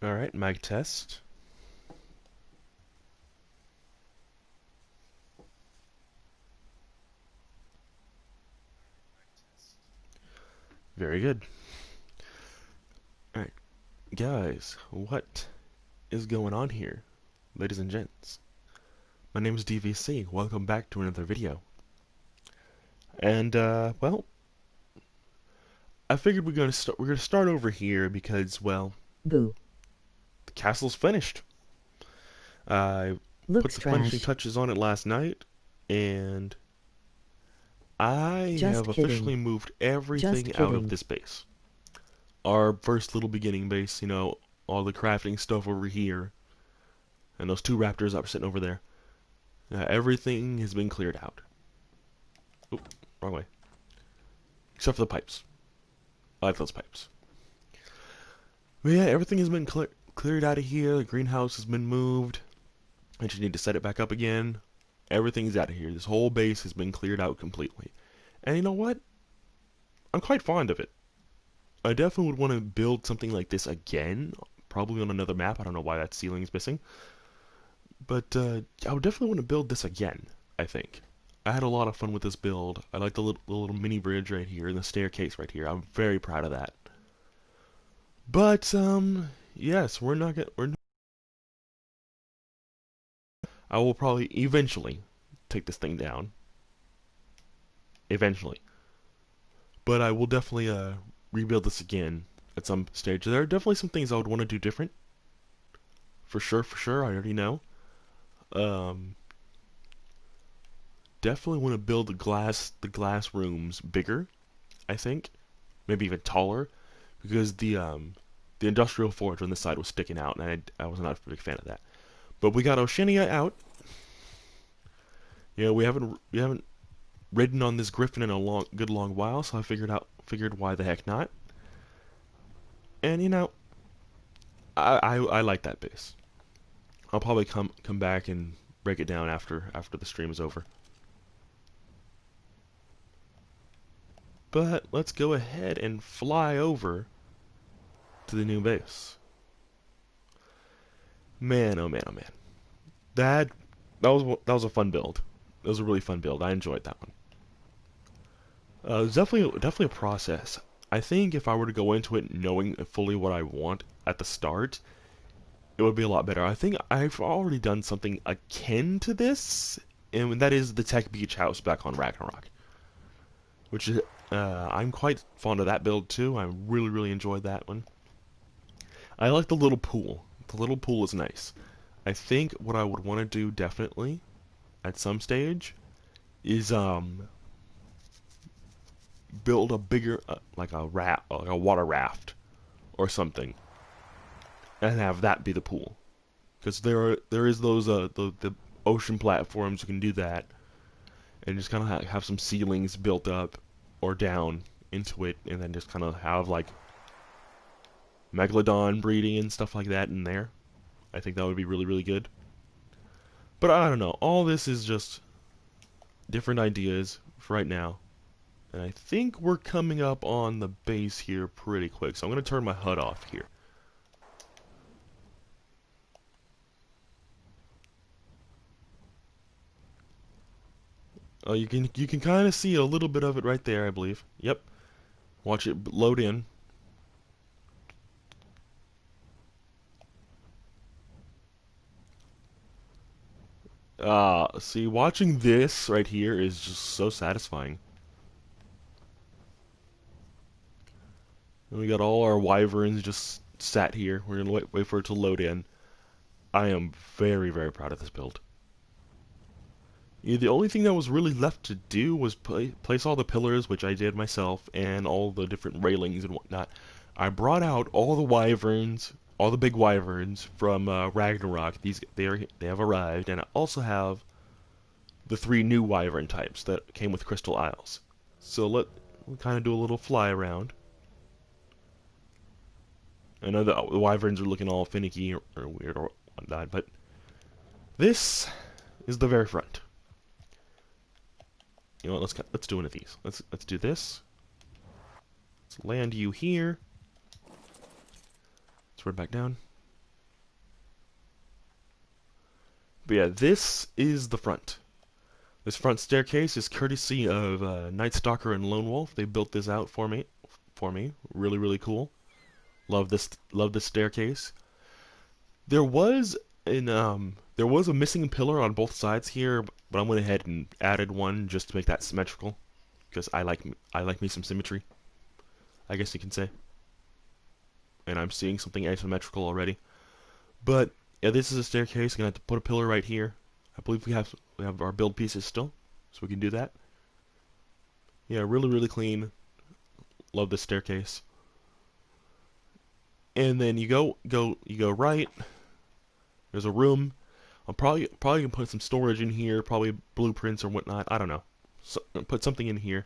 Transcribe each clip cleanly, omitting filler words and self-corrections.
Alright, mic test. Very good. Alright, guys, what is going on here? Ladies and gents. My name is DVC. Welcome back to another video. And, well, I figured we're gonna start over here because, well, Boo. the castle's finished. I put Looks the finishing trash. touches on it last night, and I have Just officially kidding. moved Just everything out of kidding. this base. Our first little beginning base, all the crafting stuff over here, and those two raptors that were sitting over there. Everything has been cleared out. Oop, wrong way. Except for the pipes. I like those pipes. But yeah, everything has been cleared out of here. The greenhouse has been moved. I just need to set it back up again. Everything's out of here. This whole base has been cleared out completely. And you know what? I'm quite fond of it. I definitely would want to build something like this again. Probably on another map. I don't know why that ceiling is missing. But I would definitely want to build this again, I think. I had a lot of fun with this build. I like the little mini bridge right here and the staircase right here. I'm very proud of that. But yes, I will probably eventually take this thing down. Eventually. But I will definitely rebuild this again at some stage. There are definitely some things I would want to do different. For sure, I already know. Um Definitely want to build the glass rooms bigger, I think. Maybe even taller. Because the industrial forge on this side was sticking out, and I was not a big fan of that. But we got Oceania out. We haven't ridden on this griffin in a good long while, so I figured why the heck not. And I like that base. I'll probably come back and break it down after the stream is over. But let's go ahead and fly over to the new base. Man, oh man, oh man. That that was a fun build. It was a really fun build. I enjoyed that one. It was definitely a process. I think if I were to go into it knowing fully what I want at the start, it would be a lot better. I think I've already done something akin to this, and that is the Tech Beach house back on Ragnarok, which is I'm quite fond of that build too. I really enjoyed that one. I like the little pool. The little pool is nice. I think what I would want to do definitely at some stage is build a bigger like a water raft or something, and have that be the pool. Because there is those the ocean platforms you can do that, and just kind of have some ceilings built up or down into it, and then just kind of have like megalodon breeding and stuff like that in there. I think that would be really good. But I don't know. All this is just different ideas for right now. And I think we're coming up on the base here pretty quick. So I'm going to turn my HUD off here. You can kind of see a little bit of it right there, I believe. Yep. Watch it load in. See, watching this right here is just so satisfying. And we got all our wyverns just sat here. We're gonna wait for it to load in. I am very proud of this build. Yeah, the only thing that was really left to do was place all the pillars, which I did myself, and all the different railings and whatnot. I brought out all the wyverns, all the big wyverns from Ragnarok. They have arrived, and I also have the three new wyvern types that came with Crystal Isles. So we'll kind of do a little fly around. I know the wyverns are looking all finicky or weird or whatnot, but this is the very front. You know what? Let's do one of these. Let's do this. Let's land you here. Let's run back down. But yeah, this is the front. This front staircase is courtesy of Night Stalker and Lone Wolf. They built this out for me. Really, really cool. Love this. Love this staircase. There was there was a missing pillar on both sides here, but I went ahead and added one just to make that symmetrical, because I like me some symmetry, I guess you can say. And I'm seeing something asymmetrical already. But yeah, this is a staircase. I'm gonna have to put a pillar right here. I believe we have our build pieces still, so we can do that. Yeah, really, really clean. Love this staircase. And then you go right. There's a room. I'm probably gonna put some storage in here, probably blueprints or whatnot. I don't know. So, put something in here.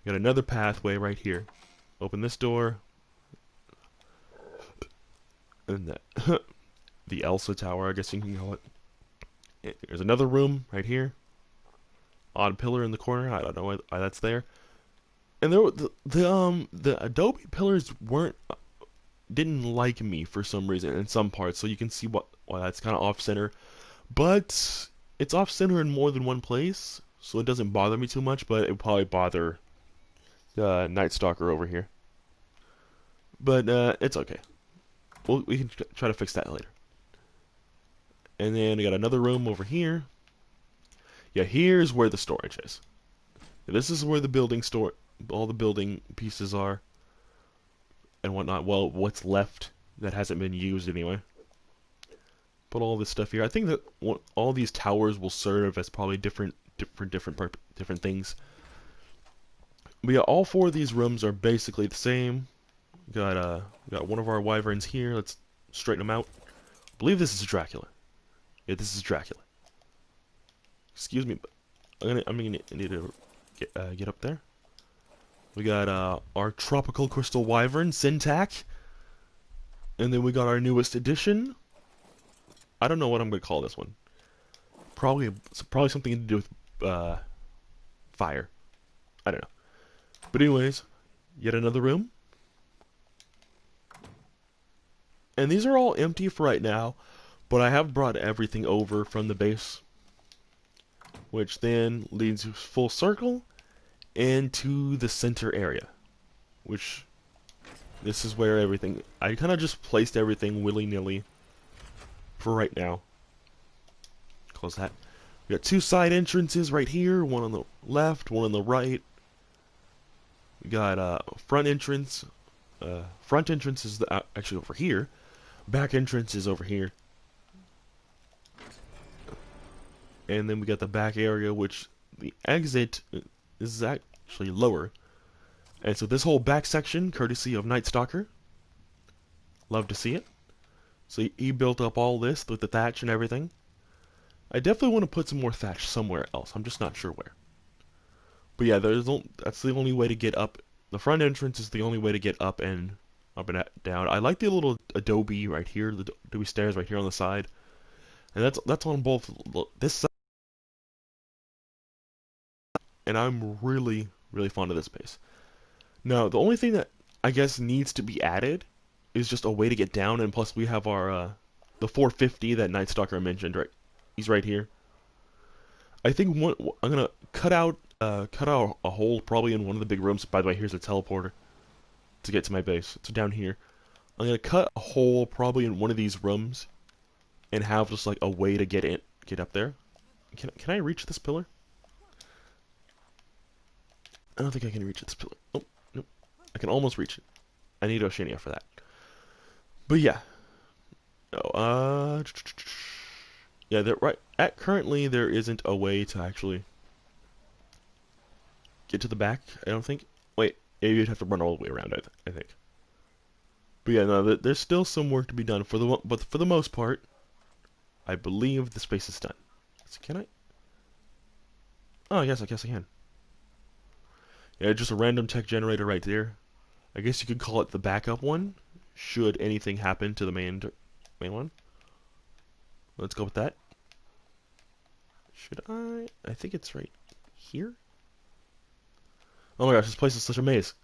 Got another pathway right here. Open this door. And the Elsa Tower, I guess you can call it. There's another room right here. Odd pillar in the corner. I don't know why that's there. And there the Adobe pillars didn't like me for some reason in some parts, so you can see why that's kind of off center. But it's off center in more than one place, so it doesn't bother me too much. But it would probably bother Night Stalker over here. But it's okay. We can try to fix that later. And then we got another room over here. Yeah, here's where the storage is. This is where the building all the building pieces are and whatnot. Well, what's left that hasn't been used anyway. Put all this stuff here. I think that all these towers will serve as probably different things. But yeah, all four of these rooms are basically the same. Got one of our wyverns here. Let's straighten them out. I believe this is Dracula. Yeah, this is Dracula. Excuse me, but I'm gonna need to get up there. We got our tropical crystal wyvern, Syntac, and then we got our newest addition. I don't know what I'm gonna call this one. Probably something to do with fire. I don't know. But anyways, yet another room. And these are all empty for right now, but I have brought everything over from the base, which then leads full circle into the center area, which this is where everything, I kind of just placed everything willy-nilly for right now. Close that. We got two side entrances right here, one on the left, one on the right. We got front entrance. Front entrance is actually over here. Back entrance is over here. And then we got the back area, which the exit is actually lower. And so this whole back section, courtesy of Night Stalker. Love to see it. So he built up all this with the thatch and everything. I definitely want to put some more thatch somewhere else. I'm just not sure where. But yeah, that's the only way to get up. The front entrance is the only way to get up and down. I like the little adobe right here, the adobe stairs right here on the side. And that's on both this side. And I'm really, really fond of this space. Now, the only thing that I guess needs to be added is just a way to get down, and plus we have our the 450 that Night Stalker mentioned, right? He's right here. I think I'm gonna cut out a hole probably in one of the big rooms. By the way, here's a teleporter to get to my base. It's down here. I'm gonna cut a hole probably in one of these rooms and have just like a way to get up there. Can I reach this pillar? I don't think I can reach this pillar. Oh, nope. I can almost reach it. I need Oceania for that. But yeah. Oh, yeah, currently there isn't a way to actually get to the back, I don't think. Wait, yeah, you'd have to run all the way around, I think. But yeah, no, there's still some work to be done. But for the most part, I believe the space is done. So can I? Oh, yes, I guess I can. Yeah, just a random tech generator right there. I guess you could call it the backup one, should anything happen to the main one. Let's go with that. Should I? I think it's right here. Oh my gosh, this place is such a maze.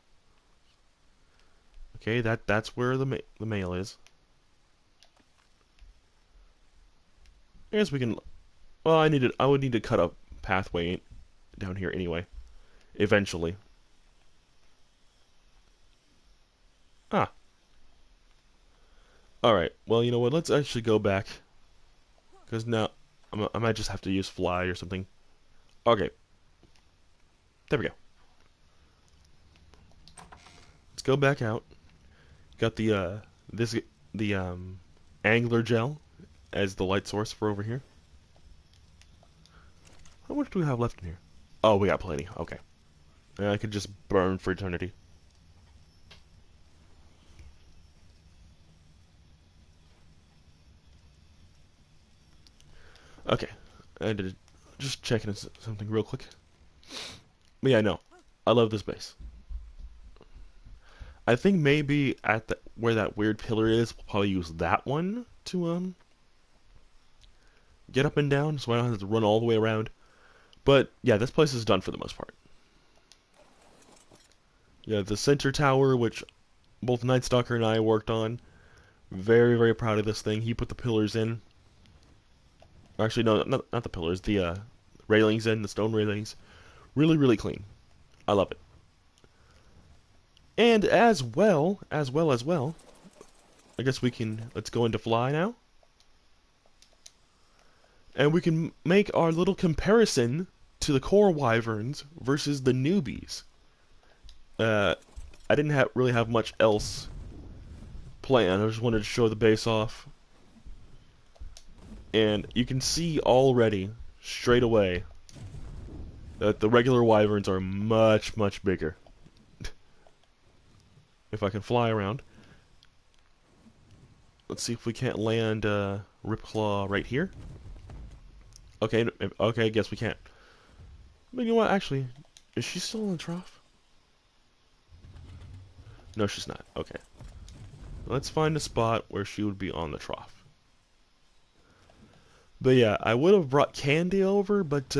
Okay, that's where the mail is. I guess we can. Well, I would need to cut a pathway down here anyway. Eventually. Ah. Alright. Well, you know what? Let's actually go back. Because now I might just have to use fly or something. Okay. There we go. Let's go back out. Got the angler gel as the light source for over here. How much do we have left in here? Oh, we got plenty. Okay. I could just burn for eternity. Okay. I did just checking something real quick. But yeah, no. I love this base. I think maybe at the where that weird pillar is, we'll probably use that one to get up and down, so I don't have to run all the way around. But yeah, this place is done for the most part. Yeah, the center tower, which both Night Stalker and I worked on. Very, very proud of this thing. He put the pillars in. Actually, no, not the pillars. The railings in, the stone railings. Really, really clean. I love it. And as well, I guess let's go into fly now. And we can make our little comparison to the core wyverns versus the newbies. I didn't really have much else planned. I just wanted to show the base off. And you can see already, straight away, that the regular wyverns are much, much bigger. If I can fly around. Let's see if we can't land Ripclaw right here. Okay, okay, I guess we can't. But you know what, actually, is she still in the trough? No, she's not. Okay. Let's find a spot where she would be on the trough. But yeah, I would have brought Candy over, but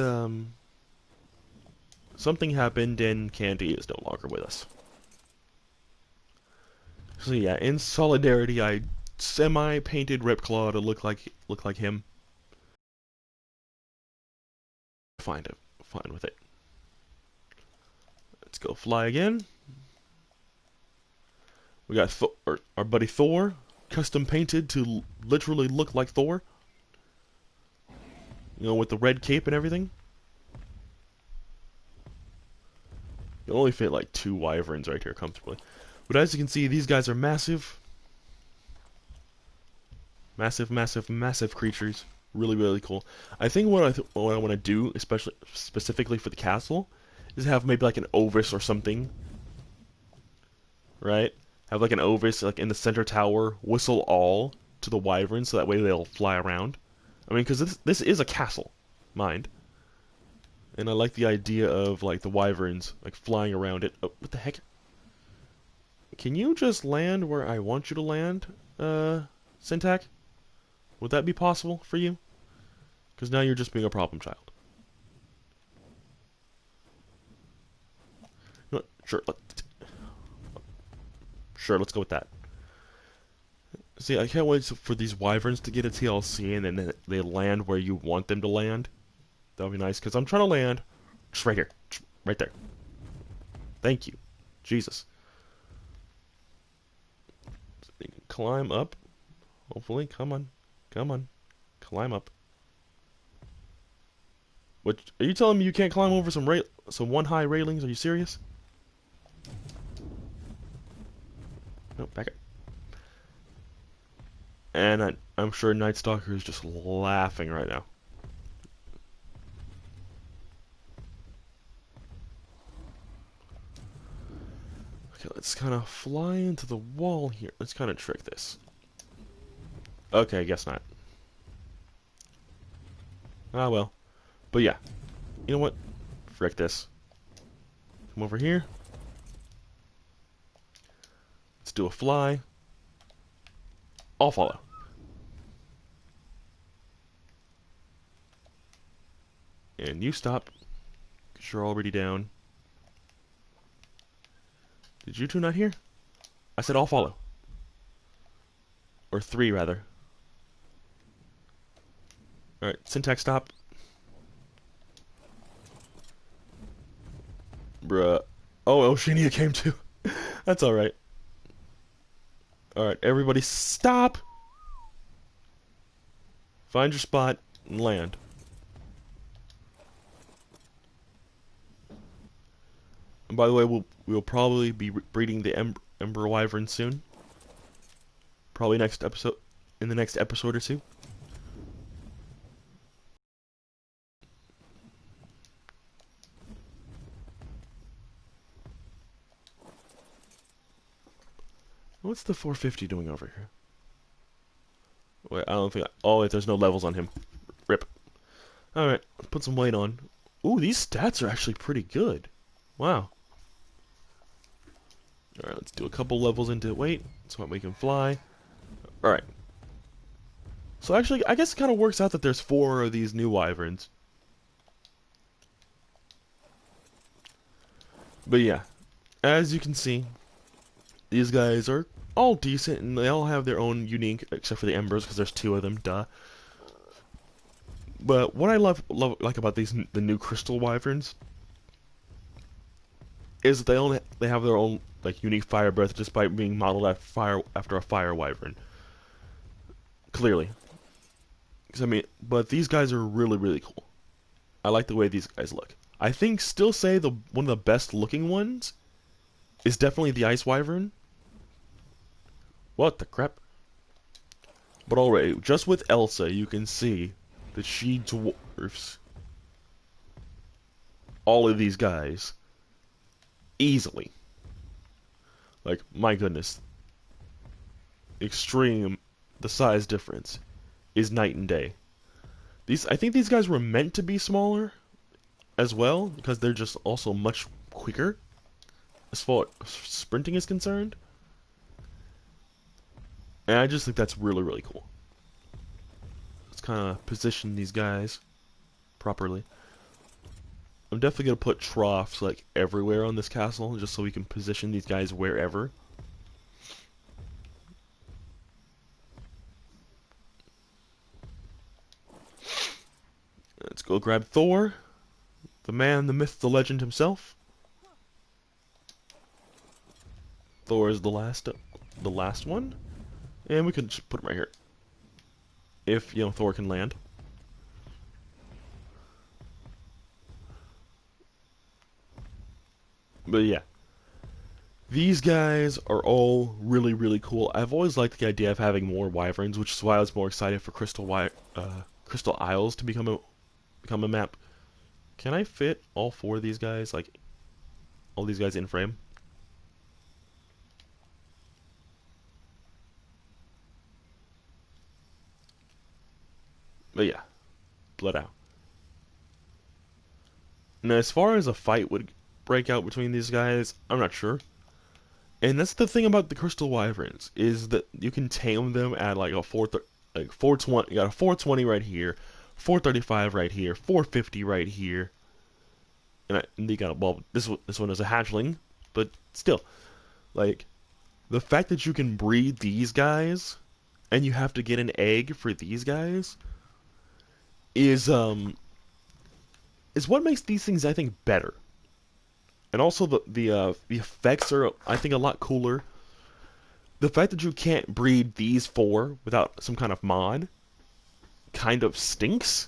something happened and Candy is no longer with us. So yeah, in solidarity, I semi-painted Ripclaw to look like him. Fine with it. Let's go fly again. We got our buddy Thor, custom painted to literally look like Thor. You know, with the red cape and everything. You only fit like 2 wyverns right here comfortably. But as you can see, these guys are massive. Massive, massive, massive creatures. Really, really cool. I think what I want to do, especially specifically for the castle, is have maybe like an Ovis or something. Right? Have like an Ovis like in the center tower, whistle all to the wyverns so that way they'll fly around. I mean, because this is a castle, mind. And I like the idea of like the wyverns like flying around it. Oh, what the heck? Can you just land where I want you to land, Syntac? Would that be possible for you? Because now you're just being a problem child. You know, sure, let's go with that. See, I can't wait for these wyverns to get a TLC and then they land where you want them to land. That would be nice, because I'm trying to land just right here. Just right there. Thank you. Jesus. So you can climb up. Hopefully, come on. Come on. Climb up. What, are you telling me you can't climb over some one-high railings? Are you serious? Nope, back up. And I'm sure Night Stalker is just laughing right now. Okay, let's kind of fly into the wall here. Let's kind of trick this. Okay, I guess not. Ah, well. But yeah. You know what? Frick this. Come over here. Let's do a fly. I'll follow. And you stop, because you're already down. Did you two not hear? I said I'll follow. Or 3, rather. Alright, syntax stop. Bruh. Oh, Oceania came too. That's alright. Alright, everybody stop! Find your spot and land. And by the way, we'll probably be breeding the Ember Wyvern soon. Probably next episode, in the next episode or two. What's the 450 doing over here? Wait, I don't think. Oh, wait, there's no levels on him. Rip. Alright, let's put some weight on. Ooh, these stats are actually pretty good. Wow. Alright, let's do a couple levels into weight so that we can fly. Alright. So actually, I guess it kind of works out that there's 4 of these new wyverns. But yeah, as you can see, these guys are all decent, and they all have their own unique, except for the embers, because there's 2 of them, duh. But what I like about the new crystal wyverns is that they have their own like unique fire breath just by being modeled after a fire wyvern. Clearly, because I mean, but these guys are really cool. I like the way these guys look. I think still say one of the best looking ones is definitely the ice wyvern. What the crap? But already, just with Elsa, you can see that she dwarfs all of these guys easily. Like, my goodness. Extreme, the size difference is night and day. I think these guys were meant to be smaller as well, because they're just also much quicker as far as sprinting is concerned. And I just think that's really cool. Let's kind of position these guys properly. I'm definitely going to put troughs like everywhere on this castle, just so we can position these guys wherever. Let's go grab Thor, the man, the myth, the legend himself. Thor is the last one, and we can just put him right here. If Thor can land. But yeah, these guys are all really cool. I've always liked the idea of having more wyverns, which is why I was more excited for Crystal Isles to become a map. Can I fit all 4 of these guys, like all these guys in frame? But yeah, blood out. Now, as far as a fight would break out between these guys, I'm not sure. And that's the thing about the Crystal Wyverns, is that you can tame them at like a 420. You got a 420 right here, 435 right here, 450 right here, and you got this one is a hatchling, but still, like the fact that you can breed these guys, and you have to get an egg for these guys, is what makes these things I think better. And also the effects are, I think, a lot cooler. The fact that you can't breed these 4 without some kind of mod kind of stinks.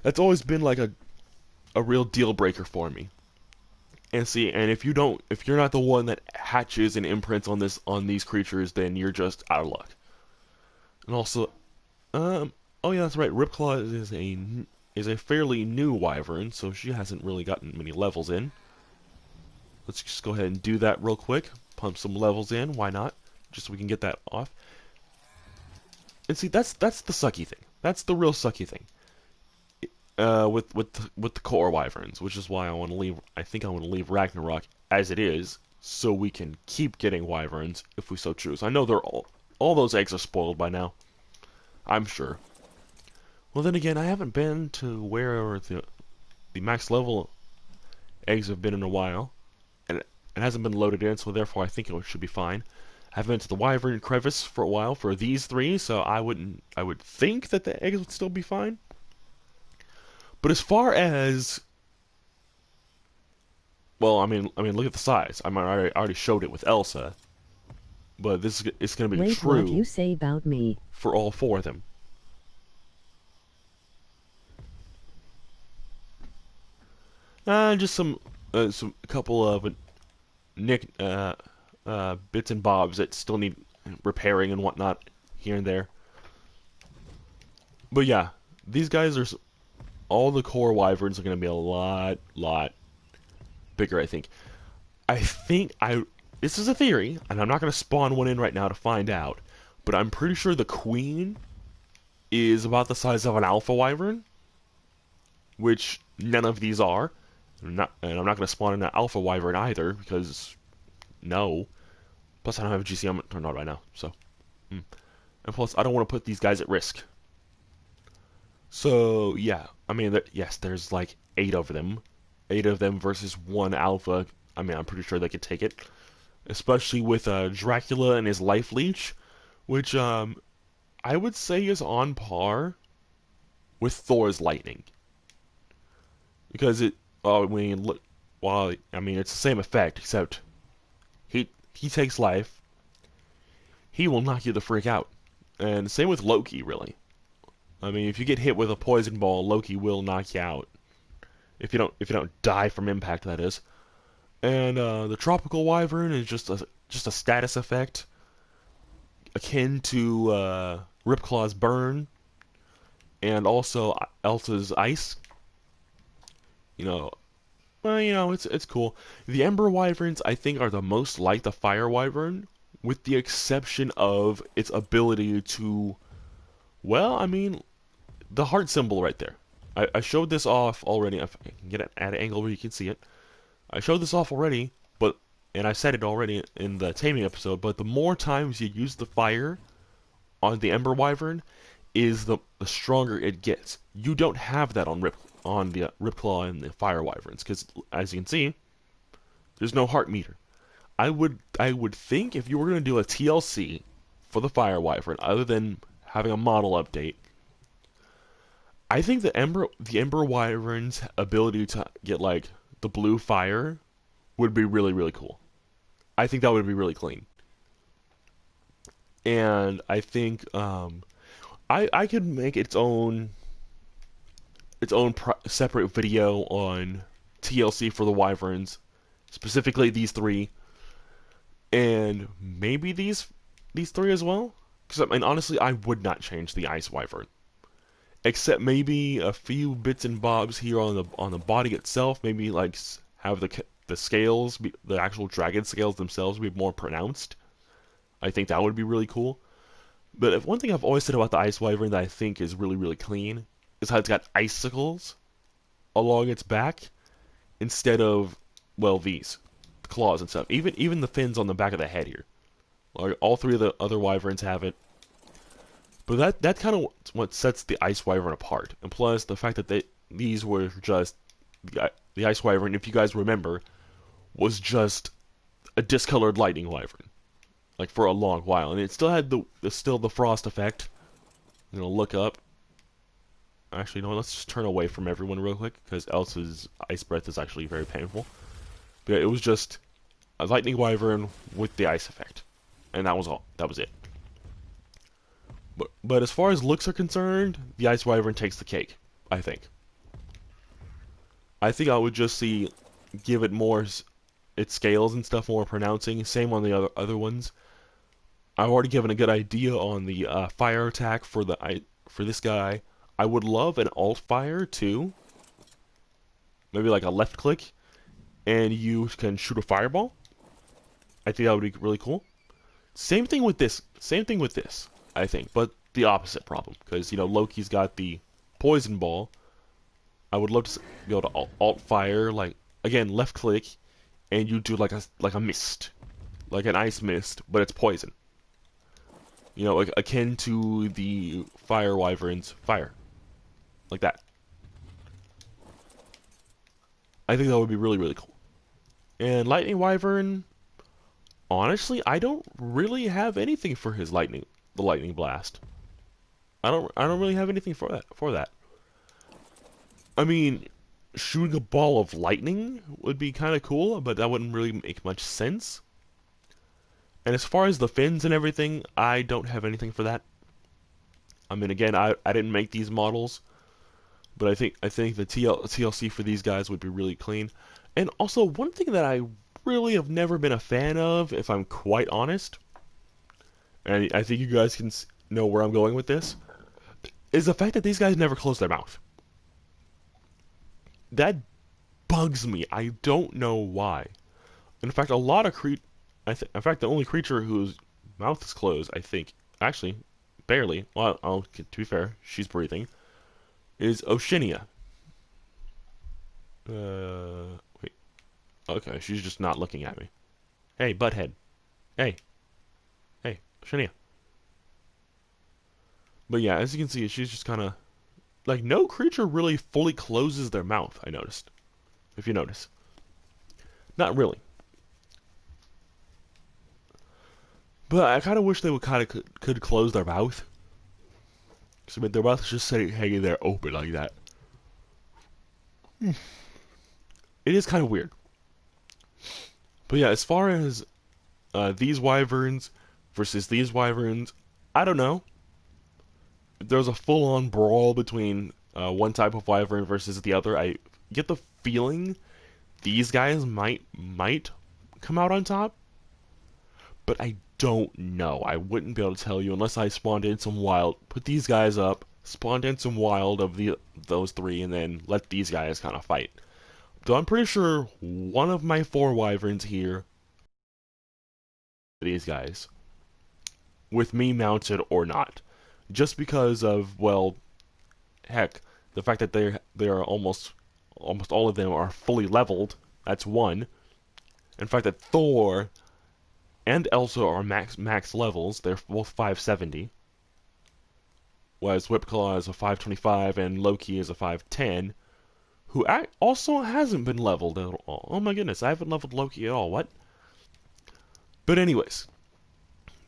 That's always been like a real deal breaker for me. And see, and if you're not the one that hatches and imprints on these creatures, then you're just out of luck. And also, oh yeah, that's right. Ripclaw is a fairly new wyvern, so she hasn't really gotten many levels in. Let's just go ahead and do that real quick. Pump some levels in. Why not? Just so we can get that off. And see, that's the sucky thing. That's the real sucky thing. With the core wyverns, which is why I want to leave. I think I want to leave Ragnarok as it is, so we can keep getting wyverns if we so choose. I know they're all those eggs are spoiled by now. I'm sure. Well, then again, I haven't been to where the max level eggs have been in a while. And it hasn't been loaded in, so therefore I think it should be fine. I haven't been to the Wyvern crevice for a while for these three, so I would think that the eggs would still be fine. But as far as, well, I mean, look at the size. I already showed it with Elsa, but this is it's going to be Wait, what true you say about me? for all four of them. Just some a couple of nick bits and bobs that still need repairing and whatnot here and there. But yeah, these guys are all the core wyverns are going to be a lot bigger. I think this is a theory, and I'm not going to spawn one in right now to find out. But I'm pretty sure the queen is about the size of an alpha wyvern, which none of these are. And I'm not going to spawn in an alpha wyvern either, because no. Plus, I don't have a GCM turned on right now, so. And plus, I don't want to put these guys at risk. So, yeah. I mean, yes, there's like 8 of them. 8 of them versus 1 alpha. I mean, I'm pretty sure they could take it. Especially with Dracula and his life leech, which I would say is on par with Thor's lightning. Because I mean, look, well, I mean, it's the same effect, except he takes life. He will knock you the freak out. And same with Loki, really. I mean, if you get hit with a poison ball, Loki will knock you out. If you don't die from impact, that is. And the tropical wyvern is just a status effect, akin to Ripclaw's burn, and also Elsa's ice. Well, it's cool. The Ember Wyverns, I think, are the most like the Fire Wyvern, with the exception of its ability to, well, I mean, the heart symbol right there. I showed this off already. If I can get it at an angle where you can see it. I showed this off already, and I said it already in the taming episode, but the more times you use the fire on the Ember Wyvern, is the stronger it gets. You don't have that on the Ripclaw and the Fire Wyverns, because as you can see, there's no heart meter. I would think if you were going to do a TLC for the Fire Wyvern, other than having a model update, I think the Ember Wyvern's ability to get like the blue fire would be really cool. I think that would be really clean. And I think I could make its own separate video on TLC for the wyverns, specifically these 3, and maybe these 3 as well. Because I mean, honestly, I would not change the ice wyvern, except maybe a few bits and bobs here on the body itself. Maybe like have the scales, the actual dragon scales themselves, be more pronounced. I think that would be really cool. But if one thing I've always said about the ice wyvern that I think is really clean is how it's got icicles along its back instead of, well, these claws and stuff. Even the fins on the back of the head here. Like, all 3 of the other wyverns have it. But that kind of what sets the ice wyvern apart. And plus the fact that these were just the ice wyvern, if you guys remember, was just a discolored lightning wyvern, like for a long while, and it still had the frost effect. Look up. Actually, no, let's just turn away from everyone real quick, because Elsa's ice breath is actually very painful. But yeah, it was just a lightning wyvern with the ice effect, and that was all. That was it. But as far as looks are concerned, the ice wyvern takes the cake, I think. I think I would just give it more, its scales and stuff more pronouncing. Same on the other ones. I've already given a good idea on the fire attack for this guy. I would love an alt fire too. Maybe like a left click, and you can shoot a fireball. I think that would be really cool. Same thing with this. I think, but the opposite problem, because Loki's got the poison ball. I would love to be able to alt fire, like, again, left click, and you do like a mist, like an ice mist, but it's poison. Like akin to the fire wyvern's fire, like that. I think that would be really cool. And lightning wyvern, Honestly, I don't really have anything for the lightning blast. I don't really have anything for that. I mean, shooting a ball of lightning would be kind of cool, but that wouldn't really make much sense. And as far as the fins and everything, I don't have anything for that. I mean, again, I didn't make these models, but I think the TLC for these guys would be really clean. And also, one thing that I really have never been a fan of, if I'm quite honest, and I think you guys can know where I'm going with this, is the fact that these guys never close their mouth. That bugs me. I don't know why. In fact, a lot of in fact, the only creature whose mouth is closed, I think, actually, barely. Well, to be fair, she's breathing. Is Oceania. Wait. Okay, she's just not looking at me. Hey, butthead. Hey, hey, Oceania. But yeah, as you can see, she's just kind of like no creature really fully closes their mouth. I noticed. If you notice, not really. But I kind of wish they would kind of could close their mouth. Cause I mean, their mouth is just hanging there open like that. It is kind of weird. But yeah, as far as these wyverns versus these wyverns, I don't know. If there's a full-on brawl between one type of wyvern versus the other, I get the feeling these guys might come out on top, but I don't know. I wouldn't be able to tell you unless I spawned in some wild, put these guys up, spawned in some wild of those three, and then let these guys kind of fight. Though I'm pretty sure one of my 4 wyverns here, these guys, with me mounted or not, just because of, well, heck, the fact that they are almost all of them are fully leveled. That's one. In fact, that Thor and Elsa are max levels. They're both 570. Whereas Whipclaw is a 525 and Loki is a 510. Who also hasn't been leveled at all. Oh my goodness, I haven't leveled Loki at all. What? But anyways,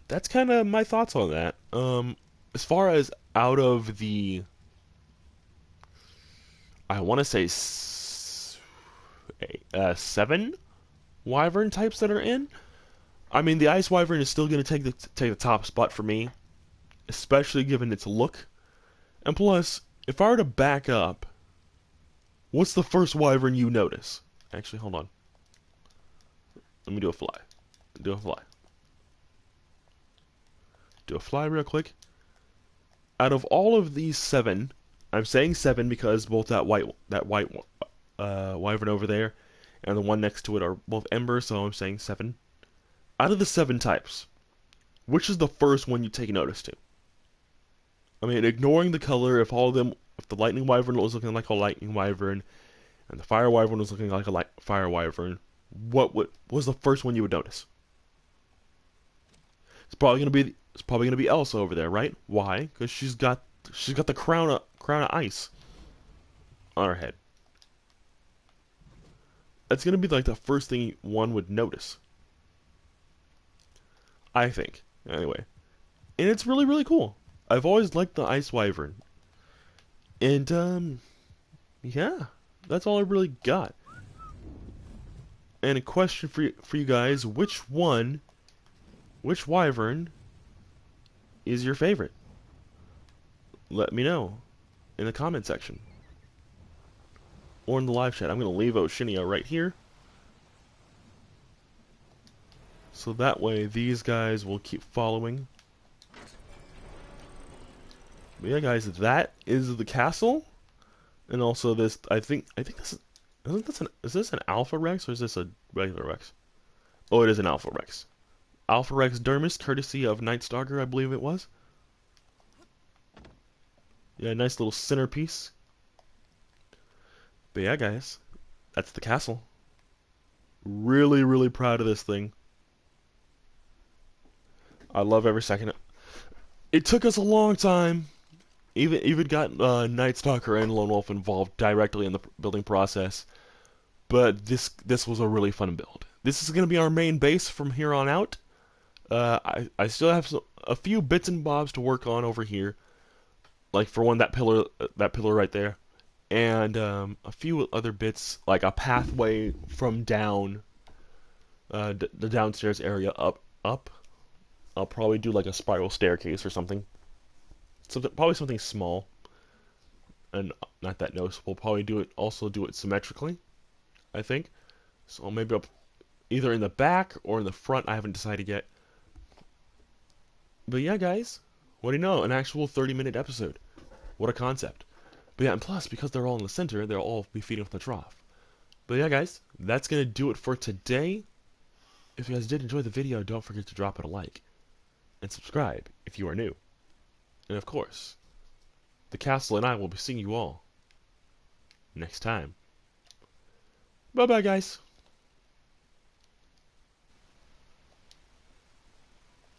that's kind of my thoughts on that. As far as out of the, I want to say 7 wyvern types that are in. I mean, the ice wyvern is still going to take the top spot for me, especially given its look. And plus, if I were to back up, what's the first wyvern you notice? Actually, hold on. Let me do a fly. Do a fly. Do a fly real quick. Out of all of these 7, I'm saying 7 because both that white wyvern over there and the one next to it are both ember, so I'm saying 7. Out of the 7 types, which is the first one you take notice to? I mean, ignoring the color, if the lightning wyvern was looking like a lightning wyvern, and the fire wyvern was looking like a fire wyvern, what was the first one you would notice? It's probably gonna be Elsa over there, right? Why? Because she's got the crown of ice on her head. That's gonna be like the first thing one would notice, I think. Anyway, and it's really really cool. I've always liked the ice wyvern, and yeah, that's all I really got. And a question for you guys: which wyvern is your favorite? Let me know in the comment section or in the live chat. I'm gonna leave Oceania right here, so that way these guys will keep following. But yeah, guys, that is the castle, and also this. I think this is this an Alpha Rex or is this a regular Rex? Oh, it is an Alpha Rex. Alpha Rex Dermis, courtesy of Nightstalker, I believe it was. Yeah, nice little centerpiece. But yeah, guys, that's the castle. Really, really proud of this thing. I love every second. It took us a long time. Even got Nightstalker and Lone Wolf involved directly in the building process. But this was a really fun build. this is going to be our main base from here on out. I still have a few bits and bobs to work on over here, like for one that pillar right there, and a few other bits like a pathway from down the downstairs area up. I'll probably do like a spiral staircase or something probably something small and not that noticeable. We'll probably do it symmetrically, I think. So maybe up either in the back or in the front. I haven't decided yet. But yeah, guys, what do you know? An actual 30-minute episode. What a concept. But yeah, and plus, because they're all in the center, they'll all be feeding off the trough. But yeah, guys, that's going to do it for today. If you guys did enjoy the video, don't forget to drop it a like. And subscribe if you are new. And of course, the castle and I will be seeing you all next time. Bye-bye, guys.